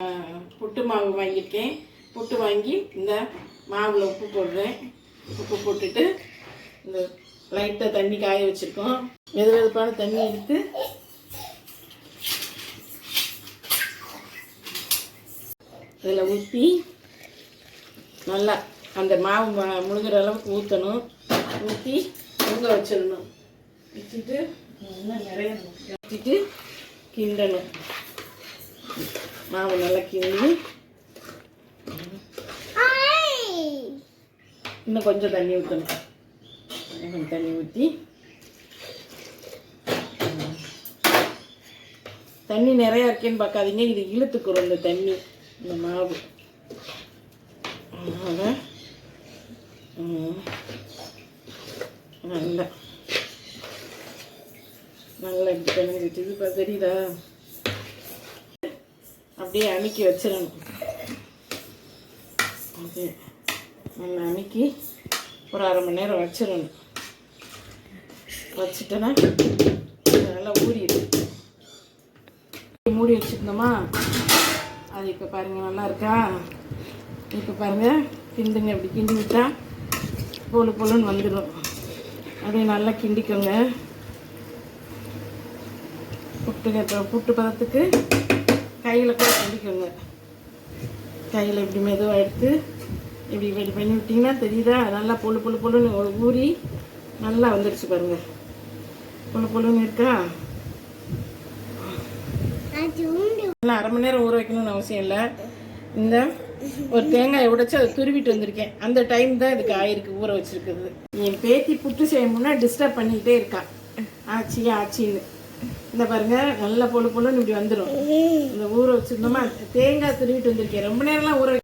புட்டு மாவு வாங்கியிருக்கேன். புட்டு வாங்கி இந்த மாவில் உப்பு போடுறேன். உப்பு போட்டுட்டு இந்த லைட்டாக தண்ணி காய வச்சுருக்கோம். வெது வெதுப்பான தண்ணி எடுத்து இதில் ஊற்றி நல்லா அந்த மாவு முழுகிற அளவுக்கு ஊற்றணும். ஊற்றி பொங்க வச்சிடணும். வச்சுட்டு இன்னும் நிறைய வச்சுட்டு கிண்டணும். மாவு நல்லா கிண்டி இன்னும் கொஞ்சம் தண்ணி ஊற்றணும். கொஞ்சம் தண்ணி ஊற்றி தண்ணி நிறையா இருக்கேன்னு பார்க்காதீங்க, இது இழுத்துக்கிறோம் இந்த தண்ணி இந்த மாவு. அதனால் நல்லா நல்லா இப்படி பண்ணிக்கிட்டு இப்போ தெரியுதா, அப்படியே அமுக்கி வச்சிடணும். ஓகே, நல்லா அமுக்கி ஒரு அரை மணி நேரம் வச்சிடணும். வச்சுட்டோன்னா நல்லா ஊறிடும். மூடி வச்சுருந்தோமா, அது இப்போ பாருங்கள் நல்லா இருக்கா. இப்போ பாருங்கள் கிண்டுங்க, இப்படி கிண்டி விட்டா பொழு பொழுன்னு வந்துடும். அப்படியே நல்லா கிண்டிக்கோங்க. புட்டு பதத்துக்கு கையில் கூட கிண்டிக்கோங்க. கையில் இப்படி மெதுவாக எடுத்து இப்படி இப்படி பண்ணி விட்டிங்கன்னா தெரியுதா, நல்லா பொழு பொழு பொழுன்னு ஊறி நல்லா வந்துடுச்சு பாருங்கள். பொழு பொழுன்னு இருக்கா. நல்லா அரை மணி நேரம் ஊற வைக்கணும்னு அவசியம் இல்லை. இந்த ஒரு தேங்காயை உடைச்சி அதை துருவிட்டு வந்திருக்கேன். அந்த டைம் தான் இதுக்கு ஆயிருக்கு ஊற வச்சிருக்குது. என் பேத்தி புட்டு செய்யணும்னா டிஸ்டர்ப் பண்ணிக்கிட்டே இருக்கா, ஆச்சி ஆச்சின்னு. இந்த பாருங்க நல்லா பொழு பொழுன்னு இப்படி வந்துடும். இந்த ஊற வச்சிருந்தோமா, தேங்காய் துருவிட்டு வந்திருக்கேன். ரொம்ப நேரம்லாம் ஊற